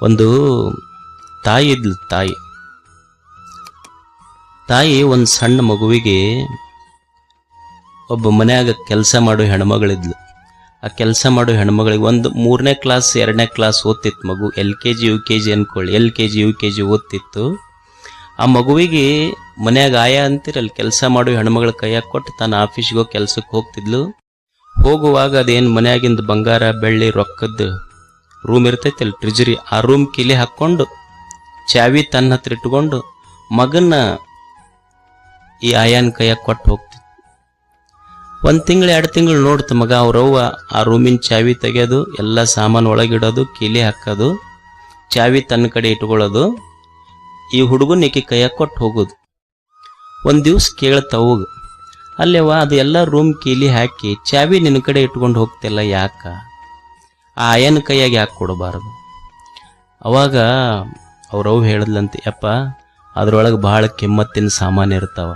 ಒಂದು ತಾಯಿ ಇದ್ಲು. ತಾಯಿ ಒಂದು ಸಣ್ಣ ಮಗುವಿಗೆ ಒಬ್ಬ ಮನ್ಯಾಗ ಕೆಲಸ ಮಾಡೋ ಹೆಣ್ಮಗಳಿದ್ಲು. ಆ ಕೆಲಸ ಮಾಡೋ ಹೆಣ್ಮಗಳಿಗೆ ಒಂದು 3ನೇ ಕ್ಲಾಸ್ 2ನೇ ಕ್ಲಾಸ್ ಓದ್ತಿತ್ತು ಮಗು. LKG UKG ಅನ್ಕೊಳ್ಳಿ, LKG UKG ಓದ್ತಿತ್ತು. ಆ ಮಗುವಿಗೆ ಮನ್ಯಾಗ ಆಯ ಅಂತಿರಲ್ಲ, ಕೆಲಸ ಮಾಡೋ ಹೆಣ್ಮಗಳ ಕೈಯಾಗ ಕೊಟ್ಟು ತಾನು ಆಫೀಸ್ಗೆ ಹೋಗಿ ಕೆಲ್ಸಕ್ಕೆ ಹೋಗ್ತಿದ್ಲು. ಹೋಗುವಾಗ ಅದೇನು ಮನ್ಯಾಗಿಂದ ಬಂಗಾರ ಬೆಳ್ಳಿ ರೊಕ್ಕದ ರೂಮ್ ಇರ್ತೈತಲ್ಲ, ಟ್ರಿಜರಿ, ಆ ರೂಮ್ ಕಿಲಿ ಹಾಕ್ಕೊಂಡು ಚಾವಿ ತನ್ನ ಹತ್ರ ಇಟ್ಕೊಂಡು ಮಗನ್ನ ಈ ಆಯಾನ ಕೈಯಾಗ ಕೊಟ್ಟು ಹೋಗ್ತಿತ್ತು. 1 ತಿಂಗಳು 2 ತಿಂಗಳು ನೋಡ್ತು ಮಗ. ಅವ್ರವ್ವ ಆ ರೂಮಿನ ಚಾವಿ ತೆಗೆಯೋದು, ಎಲ್ಲ ಸಾಮಾನು ಒಳಗಿಡೋದು, ಕೀಲಿ ಹಾಕೋದು, ಚಾವಿ ತನ್ನ ಕಡೆ ಇಟ್ಕೊಳ್ಳೋದು, ಈ ಹುಡುಗನ ಈಕೆ ಕೈಯಾಗ ಕೊಟ್ಟು ಹೋಗೋದು. ಒಂದು ದಿವ್ಸ ಕೇಳ್ತಾ ಹೋಗು, ಅಲ್ಲೇವ ಅದು ಎಲ್ಲ ರೂಮ್ ಕೀಲಿ ಹಾಕಿ ಚಾವಿ ನಿನ್ನ ಕಡೆ ಇಟ್ಕೊಂಡು ಹೋಗ್ತಿಲ್ಲ, ಯಾಕ? ಆ ಆಯನ ಕೈಯಾಗ ಯಾಕೆ ಕೊಡಬಾರ್ದು? ಅವಾಗ ಅವ್ರವ್ವ ಹೇಳಿದ್ಲಂತೆ, ಯಪ್ಪ ಅದ್ರೊಳಗೆ ಭಾಳ ಕಿಮ್ಮತ್ತಿನ ಸಾಮಾನು ಇರ್ತಾವ,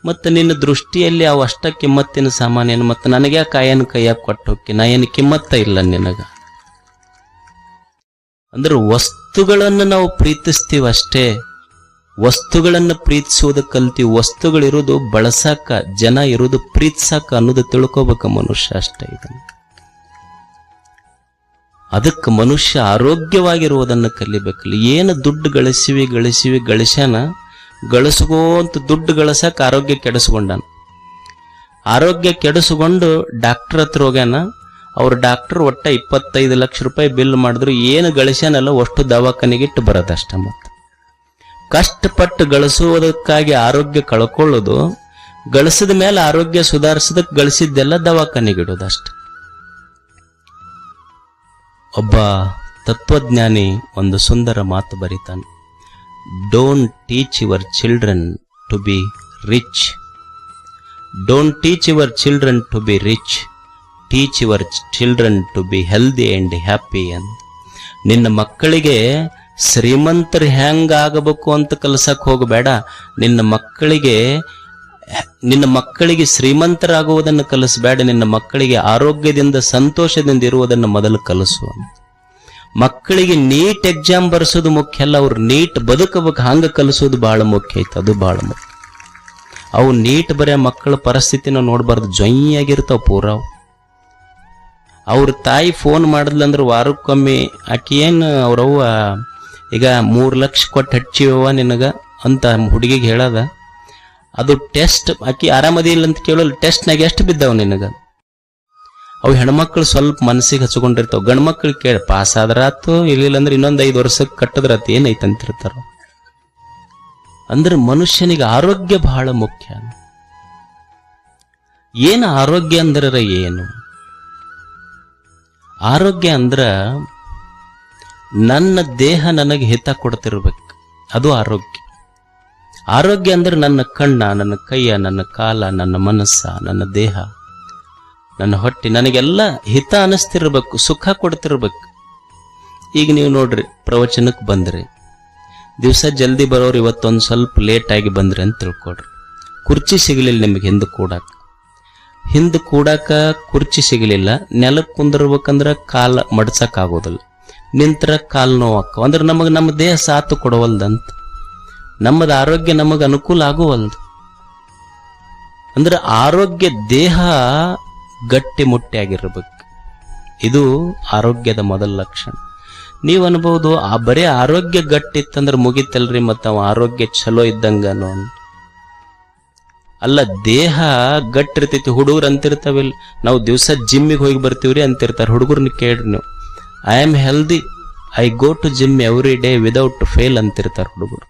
ಮತ್ತು ನಿನ್ನ ದೃಷ್ಟಿಯಲ್ಲಿ ಅವು ಅಷ್ಟ ಕಿಮ್ಮತ್ತಿನ ಸಾಮಾನೇನು, ಮತ್ತು ನನಗೆ ಯಾಕೆ ಆಯನ ಕೈಯಾಗ ಕೊಟ್ಟು ಹೋಗಿ, ನಾ ಏನು ಕಿಮ್ಮತ್ತ ಇಲ್ಲ ನಿನಗ? ಅಂದ್ರೆ ವಸ್ತುಗಳನ್ನು ನಾವು ಪ್ರೀತಿಸ್ತೀವಿ ಅಷ್ಟೇ, ವಸ್ತುಗಳನ್ನು ಪ್ರೀತಿಸೋದು ಕಲ್ತೀವಿ. ವಸ್ತುಗಳಿರೋದು ಬಳಸಾಕ, ಜನ ಇರೋದು ಪ್ರೀತಿಸಾಕ ಅನ್ನೋದು ತಿಳ್ಕೋಬೇಕ ಮನುಷ್ಯ ಅಷ್ಟೇ. ಇದನ್ನು ಅದಕ್ಕೆ ಮನುಷ್ಯ ಆರೋಗ್ಯವಾಗಿರುವುದನ್ನು ಕಲಿಬೇಕಲ್ಲ. ಏನು ದುಡ್ಡು ಗಳಿಸ್ಯಾನ, ಗಳಿಸ್ಕೋಂತ ದುಡ್ಡು ಗಳಿಸಕ್ಕೆ ಆರೋಗ್ಯ ಕೆಡಿಸ್ಕೊಂಡಾನ. ಆರೋಗ್ಯ ಕೆಡಿಸ್ಕೊಂಡು ಡಾಕ್ಟರ್ ಹತ್ರ ಹೋಗ್ಯಾನ. ಅವ್ರ ಡಾಕ್ಟರ್ ಒಟ್ಟ 25 ಲಕ್ಷ ರೂಪಾಯಿ ಬಿಲ್ ಮಾಡಿದ್ರು, ಏನು ಗಳಿಸ್ಯಾನಲ್ಲ ಅಷ್ಟು ದವಾಖಾನೆಗಿಟ್ಟು ಬರೋದಷ್ಟ. ಮತ್ತೆ ಕಷ್ಟಪಟ್ಟು ಗಳಿಸುವುದಕ್ಕಾಗಿ ಆರೋಗ್ಯ ಕಳ್ಕೊಳ್ಳೋದು, ಗಳಿಸಿದ ಮೇಲೆ ಆರೋಗ್ಯ ಸುಧಾರಿಸೋದಕ್ಕೆ ಗಳಿಸಿದ್ದೆಲ್ಲ ದವಾಖಾನೆಗಿಡೋದಷ್ಟ. ಒಬ್ಬ ತತ್ವಜ್ಞಾನಿ ಒಂದು ಸುಂದರ ಮಾತು ಬರೀತಾನೆ, don't teach your children to be rich, don't teach your children to be rich, teach your children to be healthy and happy ಅಂತ. ನಿನ್ನ ಮಕ್ಕಳಿಗೆ ಶ್ರೀಮಂತರು ಹೆಂಗಾಗಬೇಕು ಅಂತ ಕಲಿಸಕ್ಕೆ ಹೋಗಬೇಡ, ನಿನ್ನ ಮಕ್ಕಳಿಗೆ ಶ್ರೀಮಂತರಾಗುವುದನ್ನು ಕಲಿಸಬೇಡ, ನಿನ್ನ ಮಕ್ಕಳಿಗೆ ಆರೋಗ್ಯದಿಂದ ಸಂತೋಷದಿಂದ ಇರುವುದನ್ನು ಮೊದಲು ಕಲಿಸು. ಮಕ್ಕಳಿಗೆ ನೀಟ್ ಎಕ್ಸಾಮ್ ಬರ್ಸೋದು ಮುಖ್ಯ ಅಲ್ಲ, ಅವ್ರು ನೀಟ್ ಬದುಕಬೇಕು ಹಂಗ ಕಲಿಸೋದು ಬಹಳ ಮುಖ್ಯ ಐತೆ. ಅದು ಬಹಳ ಮುಖ್ಯ. ಅವು ನೀಟ್ ಬರೆಯೋ ಮಕ್ಕಳ ಪರಿಸ್ಥಿತಿನ ನೋಡ್ಬಾರ್ದು, ಜೊಯ್ಯಾಗಿರ್ತಾವ ಪೂರ. ಅವ್ರ ತಾಯಿ ಫೋನ್ ಮಾಡಿದ್ಲಂದ್ರೆ ವಾರಕ್ಕೊಮ್ಮೆ ಆಕಿ ಏನು ಅವ್ರವ್ವ ಈಗ 3 ಲಕ್ಷ ಕೊಟ್ಟು ಹಚ್ಚಿವ ನಿನಗ ಅಂತ ಹುಡುಗಿಗೆ ಹೇಳದ. ಅದು ಟೆಸ್ಟ್, ಆಕಿ ಆರಾಮದಿಲ್ಲ ಅಂತ ಕೇಳೋಲ್ಲ, ಟೆಸ್ಟ್ನಾಗ ಎಷ್ಟು ಬಿದ್ದಾವ ನಿನಗ? ಅವು ಹೆಣ್ಮಕ್ಳು ಸ್ವಲ್ಪ ಮನಸ್ಸಿಗೆ ಹಚ್ಕೊಂಡಿರ್ತಾವ. ಗಂಡ್ಮಕ್ಳು ಕೇಳಿ ಪಾಸ್ ಆದ್ರಾತು, ಇರ್ಲಿಲ್ಲ ಅಂದ್ರೆ ಇನ್ನೊಂದು 5 ವರ್ಷಕ್ಕೆ ಕಟ್ಟದ್ರಾತು, ಏನೈತಂತಿರ್ತಾರ. ಅಂದ್ರೆ ಮನುಷ್ಯನಿಗೆ ಆರೋಗ್ಯ ಬಹಳ ಮುಖ್ಯ. ಏನು ಆರೋಗ್ಯ ಅಂದ್ರೆ ಏನು? ಆರೋಗ್ಯ ಅಂದ್ರ ನನ್ನ ದೇಹ ನನಗೆ ಹಿತ ಕೊಡ್ತಿರ್ಬೇಕು, ಅದು ಆರೋಗ್ಯ. ಆರೋಗ್ಯ ಅಂದ್ರೆ ನನ್ನ ಕಣ್ಣ, ನನ್ನ ಕೈಯ, ನನ್ನ ಕಾಲ, ನನ್ನ ಮನಸ್ಸ, ನನ್ನ ದೇಹ, ನನ್ನ ಹೊಟ್ಟೆ ನನಗೆಲ್ಲ ಹಿತ ಅನಿಸ್ತಿರ್ಬೇಕು, ಸುಖ ಕೊಡ್ತಿರ್ಬೇಕು. ಈಗ ನೀವು ನೋಡ್ರಿ, ಪ್ರವಚನಕ್ಕೆ ಬಂದ್ರಿ, ದಿವಸ ಜಲ್ದಿ ಬರೋರು ಇವತ್ತೊಂದು ಸ್ವಲ್ಪ ಲೇಟ್ ಆಗಿ ಬಂದ್ರಿ ಅಂತ ತಿಳ್ಕೊಡ್ರಿ. ಕುರ್ಚಿ ಸಿಗಲಿಲ್ಲ ನಿಮಗೆ ಹಿಂದೆ ಕೂಡಾಕ ಕುರ್ಚಿ ಸಿಗಲಿಲ್ಲ. ನೆಲಕ್ಕೆ ಕುಂದಿರ್ಬೇಕಂದ್ರೆ ಕಾಲ ಮಡ್ಸಕ್ ಆಗೋದಿಲ್ಲ, ನಿಂತರ ಕಾಲು ನೋವಾಕ. ಅಂದ್ರೆ ನಮ್ಮ ದೇಹ ಸಾತು ಕೊಡವಲ್ದಂತ, ನಮ್ಮದ ಆರೋಗ್ಯ ನಮಗೆ ಅನುಕೂಲ ಆಗುವಲ್ದು. ಅಂದ್ರೆ ಆರೋಗ್ಯ, ದೇಹ ಗಟ್ಟಿ ಮುಟ್ಟಿಯಾಗಿರ್ಬೇಕು, ಇದು ಆರೋಗ್ಯದ ಮೊದಲ ಲಕ್ಷಣ. ನೀವು ಅನ್ಬಹುದು, ಆ ಬರೇ ಆರೋಗ್ಯ ಗಟ್ಟಿತ್ತಂದ್ರೆ ಮುಗಿತಲ್ರಿ, ಮತ್ತು ಅವ ಆರೋಗ್ಯ ಚಲೋ ಇದ್ದಂಗನು ಅಂತ. ಅಲ್ಲ, ದೇಹ ಗಟ್ಟಿರ್ತೈತಿ. ಹುಡುಗರು ಅಂತಿರ್ತಾವಿಲ್ಲ, ನಾವು ದಿವಸ ಜಿಮ್ಮಿಗೆ ಹೋಗಿ ಬರ್ತೀವ್ರಿ ಅಂತಿರ್ತಾರೆ. ಹುಡುಗರ್ನ ಕೇಳ್ರಿ ನೀವು, I am healthy, I go to gym every day without fail ಅಂತಿರ್ತಾರೆ ಹುಡುಗರು.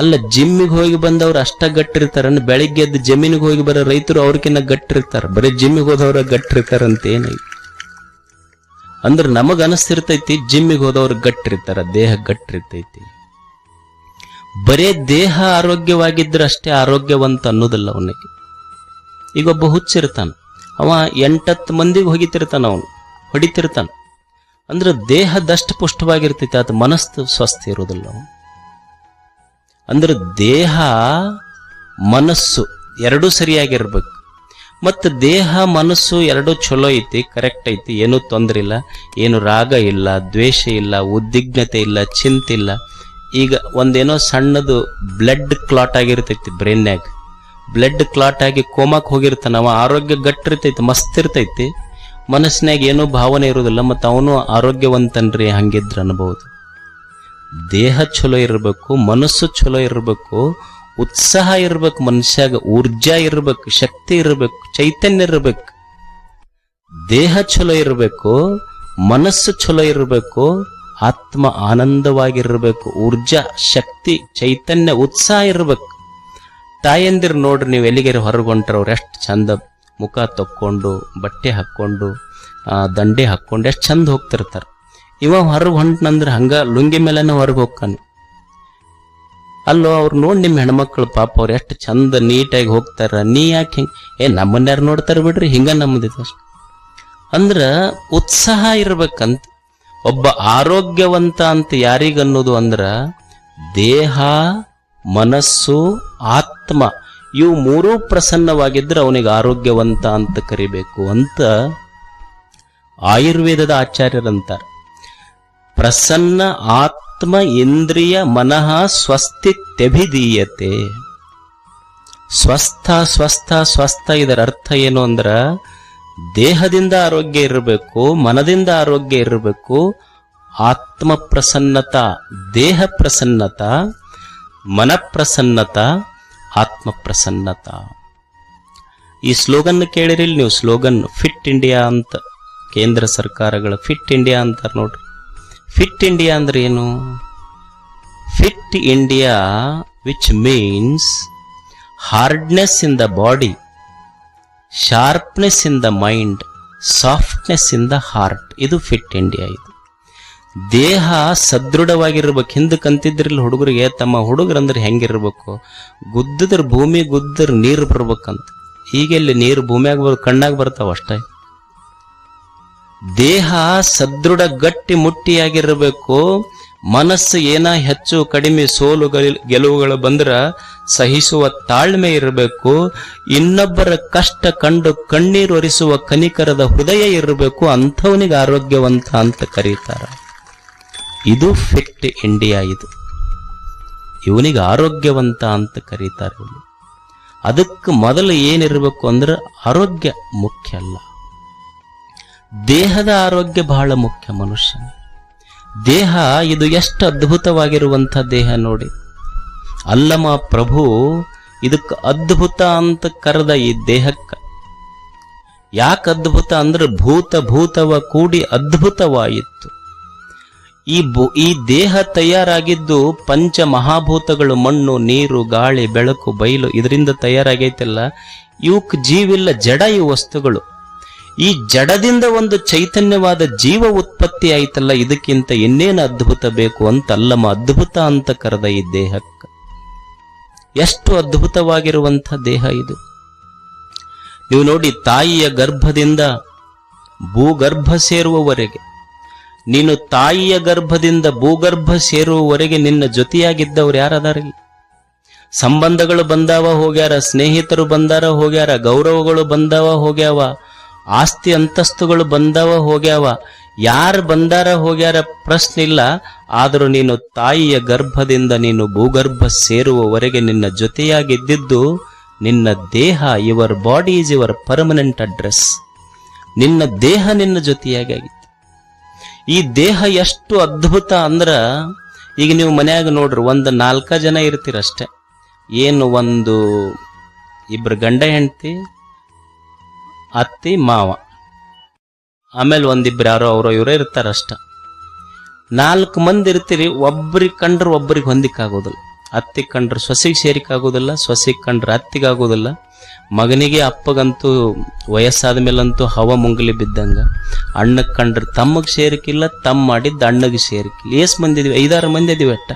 ಅಲ್ಲ, ಜಿಮ್ಮಿಗೆ ಹೋಗಿ ಬಂದವ್ರು ಅಷ್ಟ ಗಟ್ಟಿರ್ತಾರ, ಬೆಳಿಗ್ಗೆ ಎದ್ದು ಜಮೀನಿಗೆ ಹೋಗಿ ಬರೋ ರೈತರು ಅವ್ರಕಿನ್ನ ಗಟ್ಟಿರ್ತಾರೆ, ಬರೀ ಜಿಮ್ಮಿಗೆ ಹೋದವ್ರ ಗಟ್ಟಿರ್ತಾರಂತ ಏನೈತಿ? ಅಂದ್ರೆ ನಮಗ ಅನಿಸ್ತಿರ್ತೈತಿ ಜಿಮ್ಮಿಗೆ ಹೋದವ್ರು ಗಟ್ಟಿರ್ತಾರ, ದೇಹ ಗಟ್ಟಿರ್ತೈತಿ. ಬರೇ ದೇಹ ಆರೋಗ್ಯವಾಗಿದ್ರೆ ಅಷ್ಟೇ ಆರೋಗ್ಯವಂತ ಅನ್ನೋದಿಲ್ಲ ಅವನಿಗೆ. ಈಗ ಒಬ್ಬ ಹುಚ್ಚಿರ್ತಾನ, ಅವ 8-10 ಮಂದಿಗೆ ಹೊಡಿತಿರ್ತಾನ. ಅಂದ್ರೆ ದೇಹದಷ್ಟು ಪುಷ್ಟವಾಗಿರ್ತೈತಿ, ಅದು ಮನಸ್ಸು ಸ್ವಸ್ಥ ಇರೋದಿಲ್ಲ. ಅಂದ್ರೆ ದೇಹ ಮನಸ್ಸು ಎರಡೂ ಸರಿಯಾಗಿರ್ಬೇಕು. ಮತ್ತು ದೇಹ ಮನಸ್ಸು ಎರಡೂ ಚಲೋ ಐತಿ, ಕರೆಕ್ಟ್ ಐತಿ, ಏನೂ ತೊಂದರೆ ಇಲ್ಲ, ಏನು ರಾಗ ಇಲ್ಲ, ದ್ವೇಷ ಇಲ್ಲ, ಉದ್ವಿಗ್ನತೆ ಇಲ್ಲ, ಚಿಂತೆ ಇಲ್ಲ. ಈಗ ಒಂದೇನೋ ಸಣ್ಣದು ಬ್ಲಡ್ ಕ್ಲಾಟ್ ಆಗಿರ್ತೈತಿ ಬ್ರೈನ್ಯಾಗ, ಬ್ಲಡ್ ಕ್ಲಾಟ್ ಆಗಿ ಕೋಮಾಕ್ ಹೋಗಿರ್ತಾನ, ಅವ ಆರೋಗ್ಯ ಗಟ್ಟಿರ್ತೈತಿ, ಮಸ್ತ್ ಇರ್ತೈತಿ, ಮನಸ್ಸಿನಾಗ ಏನೂ ಭಾವನೆ ಇರೋದಿಲ್ಲ, ಮತ್ತು ಅವನು ಆರೋಗ್ಯವಂತನ್ರಿ ಹಂಗಿದ್ರ ಅನ್ಬಹುದು. ದೇಹ ಚಲೋ ಇರಬೇಕು, ಮನಸ್ಸು ಚಲೋ ಇರಬೇಕು, ಉತ್ಸಾಹ ಇರ್ಬೇಕು, ಮನುಷ್ಯಾಗ ಊರ್ಜಾ ಇರ್ಬೇಕು, ಶಕ್ತಿ ಇರಬೇಕು, ಚೈತನ್ಯ ಇರಬೇಕು. ದೇಹ ಚಲೋ ಇರಬೇಕು, ಮನಸ್ಸು ಚಲೋ ಇರಬೇಕು, ಆತ್ಮ ಆನಂದವಾಗಿರ್ಬೇಕು, ಊರ್ಜಾ ಶಕ್ತಿ ಚೈತನ್ಯ ಉತ್ಸಾಹ ಇರ್ಬೇಕು. ತಾಯಂದಿರು ನೋಡ್ರಿ, ನೀವು ಎಲ್ಲಿಗೆರೆ ಹೊರಗೊಂಡ್ರ ಅವ್ರು ಎಷ್ಟು ಚಂದ ಮುಖ ತಕ್ಕೊಂಡು, ಬಟ್ಟೆ ಹಾಕ್ಕೊಂಡು, ದಂಡೆ ಹಾಕ್ಕೊಂಡು ಎಷ್ಟು ಚಂದ ಹೋಗ್ತಿರ್ತಾರೆ. ಇವ ಹೊರಗೆ ಹೊಂಟ್ನಂದ್ರೆ ಹಂಗ ಲುಂಗಿ ಮೇಲೆನ ಹೊರಗೆ ಹೋಗ್ತಾನೆ. ಅಲ್ಲೋ ಅವ್ರು ನೋಡಿ ನಿಮ್ಮ ಹೆಣ್ಮಕ್ಳು ಪಾಪ ಅವ್ರು ಎಷ್ಟು ಚಂದ ನೀಟಾಗಿ ಹೋಗ್ತಾರ, ನೀ ಯಾಕೆ ಹಿಂಗೆ ನಮ್ಮನ್ಯಾರು ನೋಡ್ತಾರ ಬಿಡ್ರಿ, ಹಿಂಗ ನಮ್ಮದಿತ್ತು ಅಷ್ಟು ಅಂದ್ರ ಉತ್ಸಾಹ ಇರ್ಬೇಕಂತ. ಒಬ್ಬ ಆರೋಗ್ಯವಂತ ಅಂತ ಯಾರಿಗನ್ನೋದು ಅಂದ್ರ ದೇಹ, ಮನಸ್ಸು, ಆತ್ಮ ಇವು ಮೂರೂ ಪ್ರಸನ್ನವಾಗಿದ್ರೆ ಅವನಿಗೆ ಆರೋಗ್ಯವಂತ ಅಂತ ಕರಿಬೇಕು ಅಂತ ಆಯುರ್ವೇದದ ಆಚಾರ್ಯರಂತಾರ. ಪ್ರಸನ್ನ ಆತ್ಮ ಇಂದ್ರಿಯ ಮನಃ ಸ್ವಸ್ತಿತ್ಯಭಿಧೀಯತೆ. ಸ್ವಸ್ಥ ಸ್ವಸ್ಥ ಸ್ವಸ್ಥ ಇದರ ಅರ್ಥ ಏನು ಅಂದ್ರ ದೇಹದಿಂದ ಆರೋಗ್ಯ ಇರಬೇಕು, ಮನದಿಂದ ಆರೋಗ್ಯ ಇರಬೇಕು, ಆತ್ಮ ಪ್ರಸನ್ನತ, ದೇಹ ಪ್ರಸನ್ನತ, ಮನ ಪ್ರಸನ್ನತ, ಆತ್ಮ ಪ್ರಸನ್ನತ. ಈ ಸ್ಲೋಗನ್ ಕೇಳಿರಿಲ್ ನೀವು, ಸ್ಲೋಗನ್ ಫಿಟ್ ಇಂಡಿಯಾ ಅಂತ, ಕೇಂದ್ರ ಸರ್ಕಾರಗಳ ಫಿಟ್ ಇಂಡಿಯಾ ಅಂತಾರ ನೋಡ್ರಿ. ಫಿಟ್ ಇಂಡಿಯಾ ಅಂದ್ರೆ ಏನು? Fit India which means hardness in the body, sharpness in the mind, softness in the heart. ಇದು ಫಿಟ್ ಇಂಡಿಯಾ. ಇದು ದೇಹ ಸದೃಢವಾಗಿರ್ಬೇಕು. ಹಿಂದಕ್ಕೆ ಅಂತಿದ್ರಿಲ್ಲ ಹುಡುಗರಿಗೆ, ತಮ್ಮ ಹುಡುಗರಂದ್ರೆ ಹೆಂಗಿರ್ಬೇಕು, ಗುದ್ದಿದ್ರ ಭೂಮಿ ಗುದ್ದಿದ್ರ ನೀರು ಬರ್ಬೇಕಂತ. ಈಗೆಲ್ಲಿ ನೀರು ಭೂಮಿಯಾಗ ಕಣ್ಣಾಗ ಬರ್ತಾವ ಅಷ್ಟೇ. ದೇಹ ಸದೃಢ ಗಟ್ಟಿ ಮುಟ್ಟಿಯಾಗಿರ್ಬೇಕು. ಮನಸ್ಸು ಏನ ಹೆಚ್ಚು ಕಡಿಮೆ ಸೋಲು ಗೆಲುವುಗಳು ಬಂದ್ರ ಸಹಿಸುವ ತಾಳ್ಮೆ ಇರಬೇಕು. ಇನ್ನೊಬ್ಬರ ಕಷ್ಟ ಕಂಡು ಕಣ್ಣೀರು ಒರೆಸುವ ಕನಿಕರದ ಹೃದಯ ಇರಬೇಕು. ಅಂಥವನಿಗೆ ಆರೋಗ್ಯವಂತ ಅಂತ ಕರೀತಾರ. ಇದು ಫಿಟ್ ಇಂಡಿಯಾ. ಇದು ಇವನಿಗೆ ಆರೋಗ್ಯವಂತ ಅಂತ ಕರೀತಾರೆ. ಅದಕ್ಕೆ ಮೊದಲು ಏನಿರಬೇಕು ಅಂದ್ರೆ ಆರೋಗ್ಯ ಮುಖ್ಯ ಅಲ್ಲ, ದೇಹದ ಆರೋಗ್ಯ ಬಹಳ ಮುಖ್ಯ. ಮನುಷ್ಯನ ದೇಹ ಇದು ಎಷ್ಟು ಅದ್ಭುತವಾಗಿರುವಂಥ ದೇಹ ನೋಡಿ. ಅಲ್ಲಮ ಪ್ರಭು ಇದಕ್ಕೆ ಅದ್ಭುತ ಅಂತ ಕರೆದ ಈ ದೇಹಕ್ಕ. ಯಾಕೆ ಅದ್ಭುತ ಅಂದ್ರೆ ಭೂತವ ಕೂಡಿ ಅದ್ಭುತವಾಯಿತು. ಈ ದೇಹ ತಯಾರಾಗಿದ್ದು ಪಂಚ ಮಹಾಭೂತಗಳು, ಮಣ್ಣು, ನೀರು, ಗಾಳಿ, ಬೆಳಕು, ಬಯಲು, ಇದರಿಂದ ತಯಾರಾಗೈತಲ್ಲ. ಇವಕ್ಕೆ ಜೀವಿಲ್ಲ, ಜಡ ಇವು ವಸ್ತುಗಳು. ಈ ಜಡದಿಂದ ಒಂದು ಚೈತನ್ಯವಾದ ಜೀವ ಉತ್ಪತ್ತಿ ಆಯ್ತಲ್ಲ, ಇದಕ್ಕಿಂತ ಇನ್ನೇನು ಅದ್ಭುತ ಬೇಕು ಅಂತ ಅಲ್ಲಮ್ಮ ಅದ್ಭುತ ಅಂತ ಕರೆದ ಈ ದೇಹಕ್ಕೆ. ಎಷ್ಟು ಅದ್ಭುತವಾಗಿರುವಂಥ ದೇಹ ಇದು. ನೀವು ನೋಡಿ, ತಾಯಿಯ ಗರ್ಭದಿಂದ ಭೂಗರ್ಭ ಸೇರುವವರೆಗೆ, ನೀನು ತಾಯಿಯ ಗರ್ಭದಿಂದ ಭೂಗರ್ಭ ಸೇರುವವರೆಗೆ ನಿನ್ನ ಜೊತೆಯಾಗಿದ್ದವ್ರು ಯಾರದಾರಿಲ್ಲ. ಸಂಬಂಧಗಳು ಬಂದಾವ ಹೋಗ್ಯಾರ, ಸ್ನೇಹಿತರು ಬಂದಾರ ಹೋಗ್ಯಾರ, ಗೌರವಗಳು ಬಂದಾವ ಹೋಗ್ಯಾವ, ಆಸ್ತಿ ಅಂತಸ್ತುಗಳು ಬಂದಾವ ಹೋಗ್ಯಾವ. ಯಾರು ಬಂದಾರ ಹೋಗ್ಯಾರ ಪ್ರಶ್ನೆ ಇಲ್ಲ. ಆದರೂ ನೀನು ತಾಯಿಯ ಗರ್ಭದಿಂದ ನೀನು ಭೂಗರ್ಭ ಸೇರುವವರೆಗೆ ನಿನ್ನ ಜೊತೆಯಾಗಿದ್ದಿದ್ದು ನಿನ್ನ ದೇಹ. Your body is your permanent address. ನಿನ್ನ ದೇಹ ನಿನ್ನ ಜೊತೆಯಾಗಿತ್ತು. ಈ ದೇಹ ಎಷ್ಟು ಅದ್ಭುತ ಅಂದ್ರ, ಈಗ ನೀವು ಮನ್ಯಾಗ ನೋಡ್ರಿ, ಒಂದು 4 ಜನ ಇರ್ತೀರಷ್ಟೆ. ಏನು, ಒಂದು ಇಬ್ರು ಗಂಡ ಹೆಂಡತಿ, ಅತ್ತಿ ಮಾವ, ಆಮೇಲೆ ಒಂದಿಬ್ರು ಯಾರೋ ಅವರೋ ಇವರೇ ಇರ್ತಾರಷ್ಟ. 4 ಮಂದಿ ಇರ್ತೀರಿ. ಒಬ್ಬರಿಗೆ ಕಂಡ್ರೆ ಒಬ್ಬರಿಗೆ ಹೊಂದಿಕ್ಕಾಗೋದಿಲ್ಲ. ಅತ್ತಿಗೆ ಕಂಡ್ರೆ ಸೊಸೆಗೆ ಸೇರಿಕಾಗೋದಿಲ್ಲ, ಸೊಸೆಗೆ ಕಂಡ್ರೆ ಅತ್ತಿಗಾಗೋದಿಲ್ಲ. ಮಗನಿಗೆ ಅಪ್ಪಗಂತೂ ವಯಸ್ಸಾದ ಮೇಲಂತೂ ಹವ ಮುಂಗಲಿ ಬಿದ್ದಂಗ. ಅಣ್ಣಗೆ ಕಂಡ್ರೆ ತಮ್ಮಗೆ ಸೇರಿಕಿಲ್ಲ, ತಮ್ಮ ಮಾಡಿದ್ದ ಅಣ್ಣಗೆ ಸೇರಿಕಿಲ್ಲ. ಎಷ್ಟು ಮಂದಿ ಇದೀವಿ? 5-6 ಮಂದಿ ಇದೀವಿ ಅಟ್ಟ.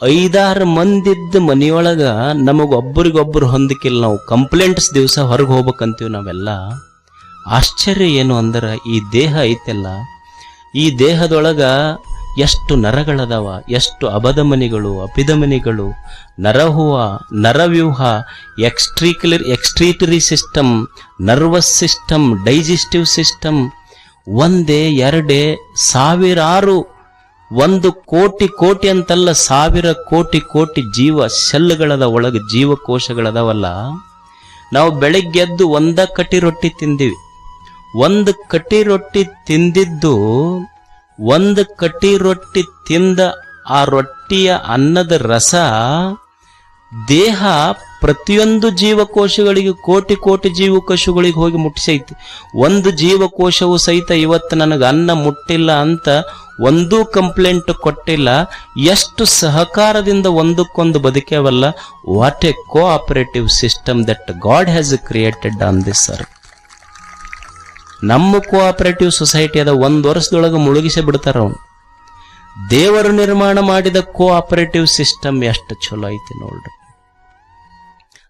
5-6 ಮಂದಿದ್ದ ಮನೆಯೊಳಗ ನಮಗೊಬ್ಬರಿಗೊಬ್ಬರು ಹೊಂದಿಕಿಲ್ಲ. ನಾವು ಕಂಪ್ಲೇಂಟ್ಸ್ ದಿವಸ ಹೊರಗೆ ಹೋಗ್ಬೇಕಂತೀವಿ ನಾವೆಲ್ಲ. ಆಶ್ಚರ್ಯ ಏನು ಅಂದ್ರೆ, ಈ ದೇಹ ಐತೆಲ್ಲ, ಈ ದೇಹದೊಳಗ ಎಷ್ಟು ನರಗಳದವ, ಎಷ್ಟು ಅಬಧಮನಿಗಳು, ಅಪಿಧಮನಿಗಳು, ನರಹುವ, ನರವ್ಯೂಹ, excretory system, nervous system, digestive system, ಒಂದೇ ಎರಡೇ ಸಾವಿರಾರು, 1,000,000,000 ಅಂತಲ್ಲ, 1,000,000,000,000 ಜೀವ ಸೆಲ್ಗಳದ ಒಳಗೆ ಜೀವಕೋಶಗಳದವಲ್ಲ. ನಾವು ಬೆಳಗ್ಗೆದ್ದು 1 ಕಟಿ ರೊಟ್ಟಿ ತಿಂದಿವಿ. 1 ಕಟಿ ರೊಟ್ಟಿ ತಿಂದಿದ್ದು, 1 ಕಟಿ ರೊಟ್ಟಿ ತಿಂದ ಆ ರೊಟ್ಟಿಯ ಅನ್ನದ ರಸ ದೇಹ ಪ್ರತಿಯೊಂದು ಜೀವಕೋಶಗಳಿಗೆ, ಕೋಟಿ ಜೀವಕೋಶಗಳಿಗೆ ಹೋಗಿ ಮುಟ್ಟಿಸೈತಿ. ಒಂದು ಜೀವಕೋಶವು ಸಹಿತ ಇವತ್ತು ನನಗೆ ಅನ್ನ ಮುಟ್ಟಿಲ್ಲ ಅಂತ ಒಂದೂ ಕಂಪ್ಲೇಂಟ್ ಕೊಟ್ಟಿಲ್ಲ. ಎಷ್ಟು ಸಹಕಾರದಿಂದ ಒಂದಕ್ಕೊಂದು ಬದುಕೇವಲ್ಲ. What a cooperative system that God has created on this earth. ನಮ್ಮ ಕೋಆಪರೇಟಿವ್ ಸೊಸೈಟಿ ಅದ 1 ವರ್ಷದೊಳಗೆ ಮುಳುಗಿಸಿ ಬಿಡ್ತಾರ ಅವನು. ದೇವರು ನಿರ್ಮಾಣ ಮಾಡಿದ ಕೋಆಪರೇಟಿವ್ ಸಿಸ್ಟಮ್ ಎಷ್ಟು ಚಲೋ ಐತಿ ನೋಡ್ರಿ.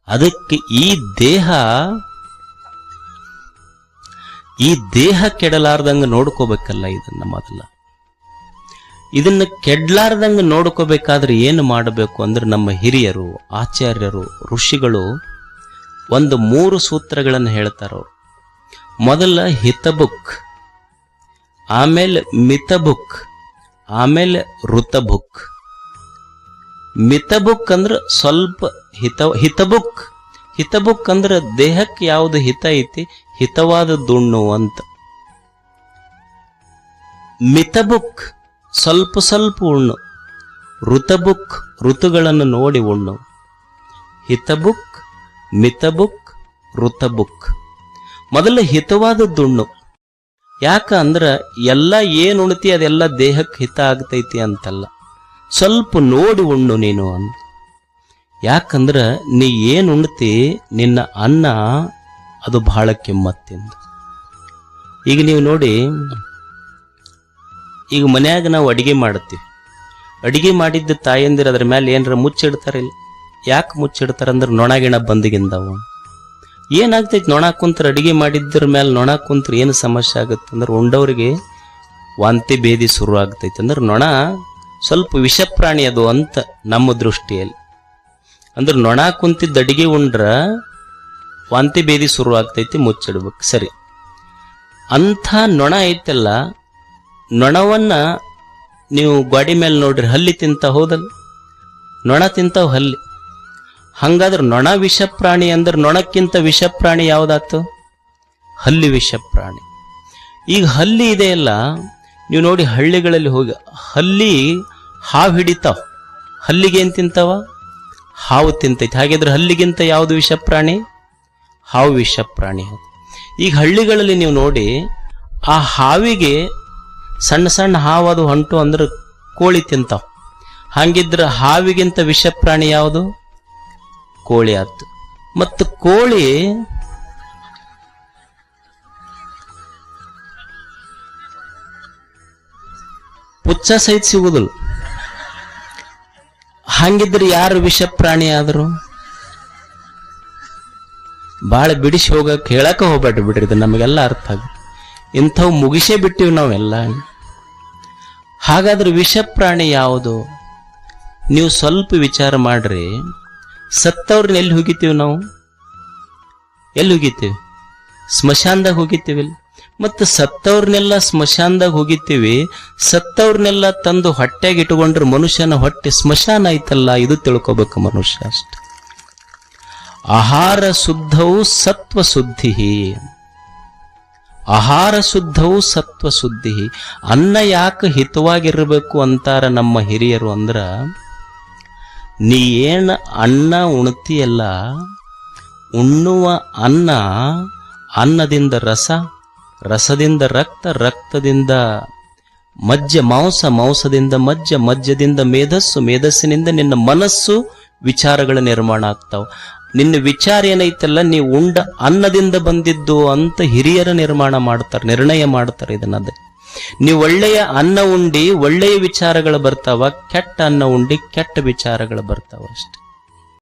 ಅದಕ್ಕೆ ಈ ದೇಹ ಕೆಡಲಾರ್ದಂಗ ನೋಡ್ಕೋಬೇಕಲ್ಲ. ಇದನ್ನ ಮೊದಲ ಇದನ್ನ ಕೆಡ್ಲಾರ್ದಂಗ ನೋಡ್ಕೋಬೇಕಾದ್ರೆ ಏನು ಮಾಡಬೇಕು ಅಂದ್ರೆ, ನಮ್ಮ ಹಿರಿಯರು, ಆಚಾರ್ಯರು, ಋಷಿಗಳು ಒಂದು 3 ಸೂತ್ರಗಳನ್ನು ಹೇಳ್ತಾರವ್ರು. ಮೊದಲ ಹಿತಬುಕ್, ಆಮೇಲೆ ಮಿತಬುಕ್, ಆಮೇಲೆ ಋತಬುಕ್. ಮಿತಬುಕ್ ಅಂದ್ರೆ ಸ್ವಲ್ಪ ಹಿತಬುಕ್ ಅಂದ್ರೆ ದೇಹಕ್ಕೆ ಯಾವುದು ಹಿತ ಐತಿ, ಹಿತವಾದದ್ದುಣ್ಣು ಅಂತ. ಮಿತಬುಕ್ ಸ್ವಲ್ಪ ಉಣ್ಣು. ಋತಬುಕ್ ಋತುಗಳನ್ನು ನೋಡಿ ಉಣ್ಣು. ಹಿತಬುಕ್, ಮಿತಬುಕ್, ಋತಬುಕ್. ಮೊದಲ ಹಿತವಾದದ್ದುಣ್ಣು. ಯಾಕ ಅಂದ್ರ ಎಲ್ಲ ಏನು ಉಣ್ತಿ ಅದೆಲ್ಲ ದೇಹಕ್ಕೆ ಹಿತ ಆಗ್ತೈತಿ ಅಂತಲ್ಲ, ಸ್ವಲ್ಪ ನೋಡಿ ಉಣ್ಣು ನೀನು ಅಂತ. ಯಾಕಂದ್ರ ನೀ ಏನು ಉಣ್ತಿ, ನಿನ್ನ ಅನ್ನ ಅದು ಬಹಳ ಕಿಮ್ಮತ್ತಿಂದ. ಈಗ ನೀವು ನೋಡಿ, ಈಗ ಮನ್ಯಾಗ ನಾವು ಅಡಿಗೆ ಮಾಡ್ತೀವಿ. ಅಡಿಗೆ ಮಾಡಿದ್ದ ತಾಯಂದಿರ ಅದ್ರ ಮೇಲೆ ಏನಾರ ಮುಚ್ಚಿಡ್ತಾರಿಲ್ಲ. ಯಾಕೆ ಮುಚ್ಚಿಡ್ತಾರಂದ್ರೆ ನೊಣಗಿಣ ಬಂದಿಗಿಂದವು. ಏನಾಗ್ತೈತಿ ನೊಣ ಕುಂತ್ರ, ಅಡಿಗೆ ಮಾಡಿದ್ರ ಮೇಲೆ ನೊಣ ಕುಂತ್ರ ಏನು ಸಮಸ್ಯೆ ಆಗುತ್ತೆ ಅಂದ್ರೆ, ಉಂಡವ್ರಿಗೆ ವಾಂತಿ ಭೇದಿ ಶುರು ಆಗ್ತೈತಿ. ಅಂದ್ರೆ ನೊಣ ಸ್ವಲ್ಪ ವಿಷಪ್ರಾಣಿ ಅದು ಅಂತ ನಮ್ಮ ದೃಷ್ಟಿಯಲ್ಲಿ. ಅಂದ್ರೆ ನೊಣ ಕುಂತಿದ್ದ ಅಡಿಗೆ ಉಂಡ್ರ ವಾಂತಿ ಭೇದಿ ಶುರು ಆಗ್ತೈತಿ, ಮುಚ್ಚಿಡ್ಬೇಕು. ಸರಿ, ಅಂಥ ನೊಣ ಐತಲ್ಲ, ನೊಣವನ್ನ ನೀವು ಗಾಡಿ ಮೇಲೆ ನೋಡ್ರಿ, ಹಲ್ಲಿ ತಿಂತ ಹೋದಲ್ಲ, ನೊಣ ತಿಂತಾವ್ ಹಲ್ಲಿ. ಹಂಗಾದ್ರೆ ನೊಣ ವಿಷಪ್ರಾಣಿ ಅಂದ್ರೆ ನೊಣಕ್ಕಿಂತ ವಿಷಪ್ರಾಣಿ ಯಾವ್ದಾತು? ಹಲ್ಲಿ ವಿಷಪ್ರಾಣಿ. ಈಗ ಹಲ್ಲಿ ಇದೆಯಲ್ಲ, ನೀವು ನೋಡಿ ಹಳ್ಳಿಗಳಲ್ಲಿ ಹೋಗಿ ಹಲ್ಲಿ ಹಾವು ಹಿಡಿತಾವ. ಹಲ್ಲಿಗೆ ಏನ್ ತಿಂತಾವ? ಹಾವು ತಿಂತೈತಿ. ಹಾಗಿದ್ರೆ ಹಲ್ಲಿಗಿಂತ ಯಾವುದು ವಿಷಪ್ರಾಣಿ? ಹಾವು ವಿಷಪ್ರಾಣಿ. ಈಗ ಹಳ್ಳಿಗಳಲ್ಲಿ ನೀವು ನೋಡಿ, ಆ ಹಾವಿಗೆ ಸಣ್ಣ ಸಣ್ಣ ಹಾವು ಅದು ಹೊಂಟು ಅಂದ್ರೆ ಕೋಳಿ ತಿಂತಾವ. ಹಂಗಿದ್ರೆ ಹಾವಿಗಿಂತ ವಿಷಪ್ರಾಣಿ ಯಾವುದು? ಕೋಳಿ ಆಯ್ತು. ಮತ್ತು ಕೋಳಿ ಪುಚ್ಚ ಸಹಿತ ಸಿಗುದಿಲ್ಲ. ಹಂಗಿದ್ರೆ ಯಾರು ವಿಷಪ್ರಾಣಿ ಆದ್ರು? ಬಾಳ ಬಿಡಿಸಿ ಹೋಗಕ್ಕೆ ಹೇಳಕ ಹೋಗ್ಬೇಡ್ರಿ, ಬಿಡ್ರಿ, ಇದು ನಮಗೆಲ್ಲ ಅರ್ಥ ಆಗ. ಇಂಥವು ಮುಗಿಸೇ ಬಿಟ್ಟಿವಿ ನಾವೆಲ್ಲ. ಹಾಗಾದ್ರೆ ವಿಷಪ್ರಾಣಿ ಯಾವುದು? ನೀವು ಸ್ವಲ್ಪ ವಿಚಾರ ಮಾಡ್ರಿ. ಸತ್ತವ್ರನ್ನ ಎಲ್ಲಿ ಹೋಗಿತೀವಿ ನಾವು? ಎಲ್ಲಿ ಹೋಗಿತೀವಿ? ಸ್ಮಶಾನದಾಗ ಹೋಗಿತೀವಿ. ಮತ್ತು ಸತ್ತವ್ರನ್ನೆಲ್ಲ ಸ್ಮಶಾನದಾಗ ಹೋಗಿತೀವಿ. ಸತ್ತವ್ರನ್ನೆಲ್ಲ ತಂದು ಹೊಟ್ಟೆಗೆ ಇಟ್ಕೊಂಡ್ರೆ ಮನುಷ್ಯನ ಹೊಟ್ಟೆ ಸ್ಮಶಾನ ಐತಲ್ಲ, ಇದು ತಿಳ್ಕೊಬೇಕು ಮನುಷ್ಯ ಅಷ್ಟೆ. ಆಹಾರ ಶುದ್ಧವು ಸತ್ವ ಶುದ್ಧಿ. ಆಹಾರ ಶುದ್ಧವು ಸತ್ವ ಶುದ್ಧಿ. ಅನ್ನ ಯಾಕೆ ಹಿತವಾಗಿರ್ಬೇಕು ಅಂತಾರ ನಮ್ಮ ಹಿರಿಯರು ಅಂದ್ರ, ನೀ ಏನ ಅನ್ನ ಉಣ್ತಿಯಲ್ಲ, ಉಣ್ಣುವ ಅನ್ನ, ಅನ್ನದಿಂದ ರಸ, ರಸದಿಂದ ರಕ್ತ, ರಕ್ತದಿಂದ ಮಜ್ಜ ಮಾಂಸ, ಮಾಂಸದಿಂದ ಮಜ್ಜ, ಮಜ್ಜದಿಂದ ಮೇಧಸ್ಸು, ಮೇಧಸ್ಸಿನಿಂದ ನಿನ್ನ ಮನಸ್ಸು, ವಿಚಾರಗಳ ನಿರ್ಮಾಣ ಆಗ್ತಾವ. ನಿನ್ನ ವಿಚಾರ ಏನೈತಲ್ಲ, ನೀವು ಉಂಡ ಅನ್ನದಿಂದ ಬಂದಿದ್ದು ಅಂತ ಹಿರಿಯರ ನಿರ್ಮಾಣ ಮಾಡ್ತಾರೆ, ನಿರ್ಣಯ ಮಾಡ್ತಾರೆ. ಇದನ್ನದೇ ನೀವು ಒಳ್ಳೆಯ ಅನ್ನ ಉಂಡಿ ಒಳ್ಳೆಯ ವಿಚಾರಗಳು ಬರ್ತಾವ, ಕೆಟ್ಟ ಅನ್ನ ಉಂಡಿ ಕೆಟ್ಟ ವಿಚಾರಗಳು ಬರ್ತಾವ ಅಷ್ಟೆ.